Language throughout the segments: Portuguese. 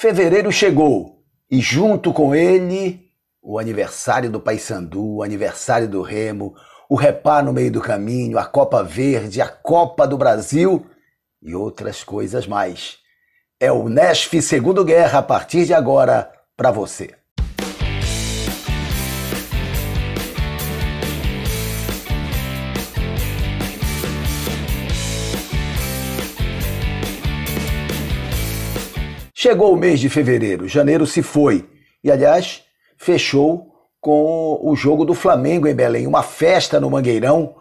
Fevereiro chegou e junto com ele o aniversário do Paysandu, o aniversário do Remo, o Repá no meio do caminho, a Copa Verde, a Copa do Brasil e outras coisas mais. É o Nashf Segundo Guerra a partir de agora para você. Chegou o mês de fevereiro, janeiro se foi e, aliás, fechou com o jogo do Flamengo em Belém, uma festa no Mangueirão,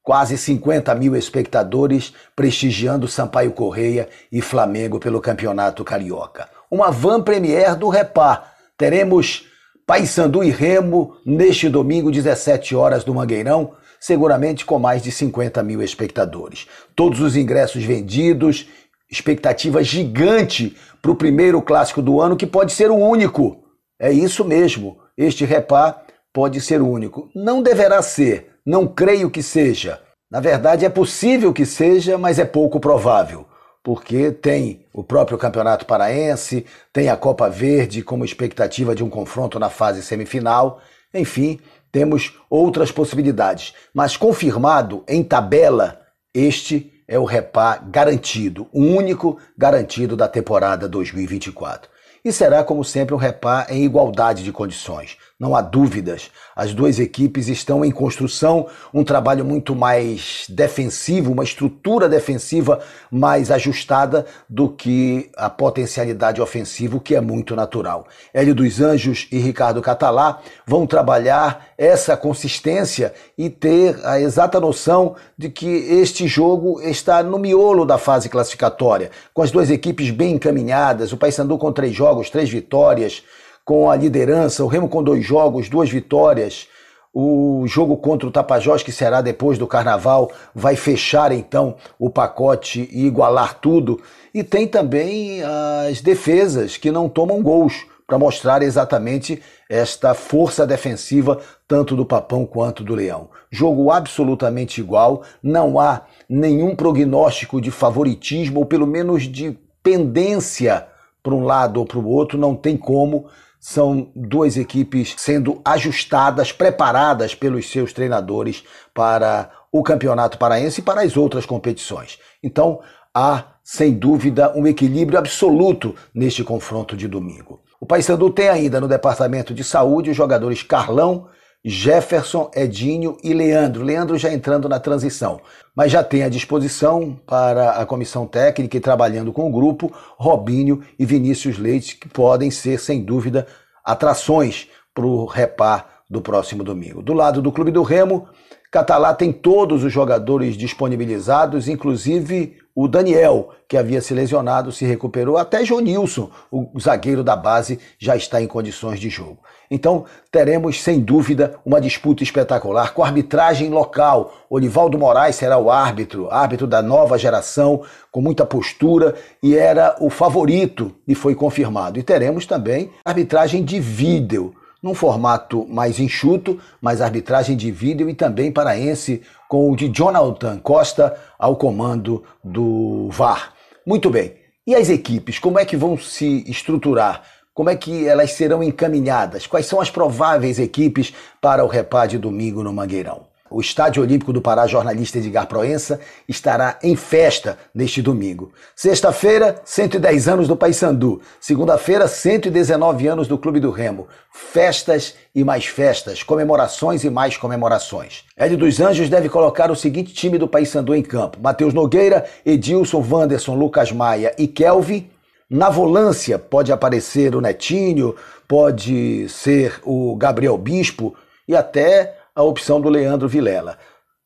quase 50 mil espectadores prestigiando Sampaio Corrêa e Flamengo pelo Campeonato Carioca. Uma van premiere do Repá. Teremos Paysandu e Remo neste domingo, 17 horas no Mangueirão, seguramente com mais de 50 mil espectadores. Todos os ingressos vendidos, expectativa gigante para o primeiro clássico do ano, que pode ser o único. É isso mesmo, este Repá pode ser o único. Não deverá ser, não creio que seja. Na verdade é possível que seja, mas é pouco provável, porque tem o próprio Campeonato Paraense, tem a Copa Verde como expectativa de um confronto na fase semifinal. Enfim, temos outras possibilidades. Mas confirmado em tabela, este é o Repá garantido, o único garantido da temporada 2024. E será, como sempre, um Repá em igualdade de condições. Não há dúvidas, as duas equipes estão em construção, um trabalho muito mais defensivo, uma estrutura defensiva mais ajustada do que a potencialidade ofensiva, que é muito natural. Hélio dos Anjos e Ricardo Catalá vão trabalhar essa consistência e ter a exata noção de que este jogo está no miolo da fase classificatória, com as duas equipes bem encaminhadas, o Paysandu com 3 jogos, 3 vitórias, com a liderança, o Remo com 2 jogos, 2 vitórias, o jogo contra o Tapajós, que será depois do Carnaval, vai fechar então o pacote e igualar tudo. E tem também as defesas que não tomam gols, para mostrar exatamente esta força defensiva tanto do Papão quanto do Leão. Jogo absolutamente igual, não há nenhum prognóstico de favoritismo, ou pelo menos de pendência para um lado ou para o outro, não tem como. São duas equipes sendo ajustadas, preparadas pelos seus treinadores para o Campeonato Paraense e para as outras competições. Então, há, sem dúvida, um equilíbrio absoluto neste confronto de domingo. O Paysandu tem ainda no departamento de saúde os jogadores Carlão, Jefferson, Edinho e Leandro. Leandro já entrando na transição, mas já tem à disposição para a comissão técnica e trabalhando com o grupo, Robinho e Vinícius Leite, que podem ser, sem dúvida, atrações para o Repá do próximo domingo. Do lado do Clube do Remo, Catalá tem todos os jogadores disponibilizados, inclusive o Daniel, que havia se lesionado, se recuperou. Até Jonilson, o zagueiro da base, já está em condições de jogo. Então teremos, sem dúvida, uma disputa espetacular com arbitragem local. Olivaldo Moraes será o árbitro da nova geração, com muita postura, e era o favorito e foi confirmado. E teremos também arbitragem de vídeo, num formato mais enxuto, mas arbitragem de vídeo e também paraense, com o de Jonathan Costa ao comando do VAR. Muito bem. E as equipes, como é que vão se estruturar? Como é que elas serão encaminhadas? Quais são as prováveis equipes para o Repá de domingo no Mangueirão? O Estádio Olímpico do Pará, jornalista Edgar Proença, estará em festa neste domingo. Sexta-feira, 110 anos do Paysandu. Segunda-feira, 119 anos do Clube do Remo. Festas e mais festas, comemorações e mais comemorações. Hélio dos Anjos deve colocar o seguinte time do Paysandu em campo: Matheus Nogueira, Edilson, Wanderson, Lucas Maia e Kelvin. Na volância pode aparecer o Netinho, pode ser o Gabriel Bispo e até a opção do Leandro Vilela.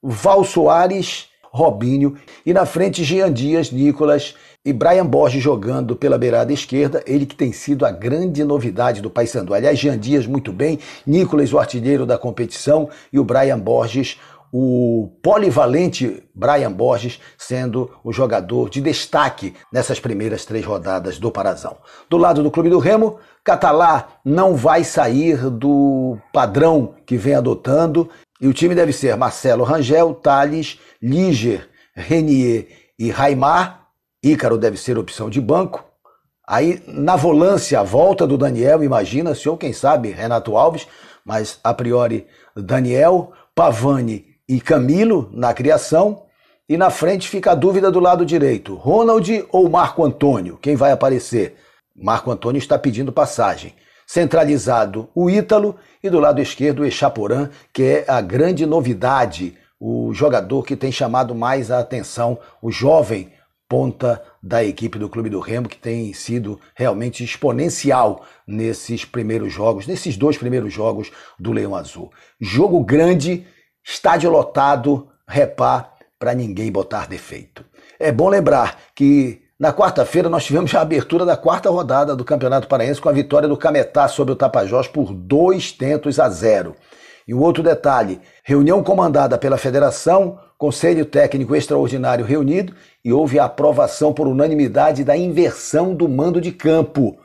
Val Soares, Robinho e na frente Jean Dias, Nicolas e Brian Borges jogando pela beirada esquerda, ele que tem sido a grande novidade do Paysandu. Aliás, Jean Dias muito bem, Nicolas o artilheiro da competição e o Brian Borges, o polivalente Brian Borges, sendo o jogador de destaque nessas primeiras 3 rodadas do Parazão. Do lado do Clube do Remo, Catalá não vai sair do padrão que vem adotando e o time deve ser Marcelo Rangel, Thales, Líger, Renier e Raimar. Ícaro deve ser opção de banco. Aí, na volância, a volta do Daniel, imagina-se, ou quem sabe, Renato Alves, mas a priori Daniel, Pavani e Camilo na criação. E na frente fica a dúvida do lado direito, Ronald ou Marco Antônio? Quem vai aparecer? Marco Antônio está pedindo passagem. Centralizado o Ítalo e do lado esquerdo o Echaporã, que é a grande novidade, o jogador que tem chamado mais a atenção, o jovem ponta da equipe do Clube do Remo, que tem sido realmente exponencial nesses primeiros jogos, nesses 2 primeiros jogos do Leão Azul. Jogo grande, estádio lotado, repá, para ninguém botar defeito. É bom lembrar que na quarta-feira nós tivemos a abertura da 4ª rodada do Campeonato Paraense com a vitória do Cametá sobre o Tapajós por 2-0. E um outro detalhe, reunião comandada pela Federação, Conselho Técnico Extraordinário reunido e houve a aprovação por unanimidade da inversão do mando de campo,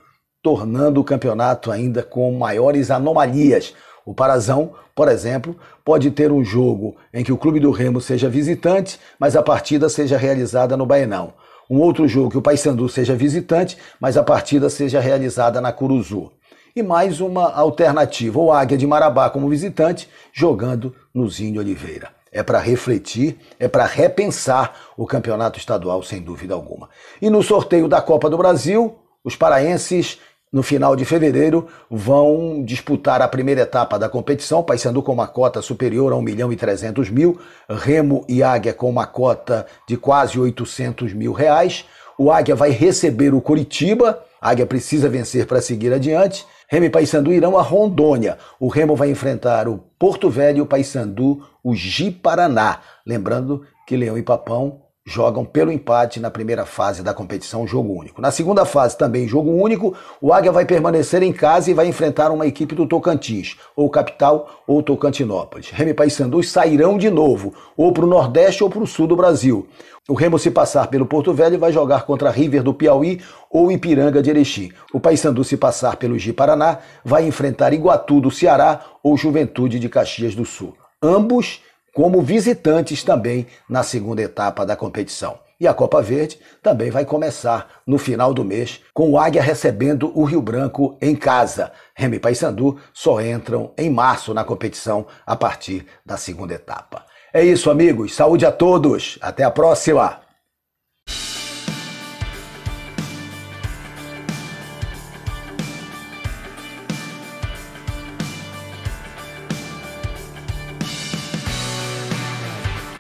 tornando o campeonato ainda com maiores anomalias. O Parazão, por exemplo, pode ter um jogo em que o Clube do Remo seja visitante, mas a partida seja realizada no Baenão. Um outro jogo que o Paysandu seja visitante, mas a partida seja realizada na Curuzu. E mais uma alternativa, o Águia de Marabá como visitante, jogando no Zinho Oliveira. É para refletir, é para repensar o campeonato estadual, sem dúvida alguma. E no sorteio da Copa do Brasil, os paraenses, no final de fevereiro, vão disputar a primeira etapa da competição, Paysandu com uma cota superior a 1.300.000, Remo e Águia com uma cota de quase R$800.000. O Águia vai receber o Coritiba, a Águia precisa vencer para seguir adiante. Remo e Paysandu irão a Rondônia. O Remo vai enfrentar o Porto Velho e o Paysandu o Ji-Paraná. Lembrando que Leão e Papão jogam pelo empate na primeira fase da competição, jogo único. Na segunda fase, também jogo único, o Águia vai permanecer em casa e vai enfrentar uma equipe do Tocantins, ou Capital ou Tocantinópolis. Remo e Paysandu sairão de novo, ou para o Nordeste ou para o Sul do Brasil. O Remo, se passar pelo Porto Velho, vai jogar contra River do Piauí ou Ipiranga de Erechim. O Paysandu, se passar pelo Ji-Paraná, vai enfrentar Iguatu do Ceará ou Juventude de Caxias do Sul. Ambos como visitantes também na segunda etapa da competição. E a Copa Verde também vai começar no final do mês, com o Águia recebendo o Rio Branco em casa. Remo e Paysandu só entram em março na competição a partir da segunda etapa. É isso, amigos. Saúde a todos. Até a próxima.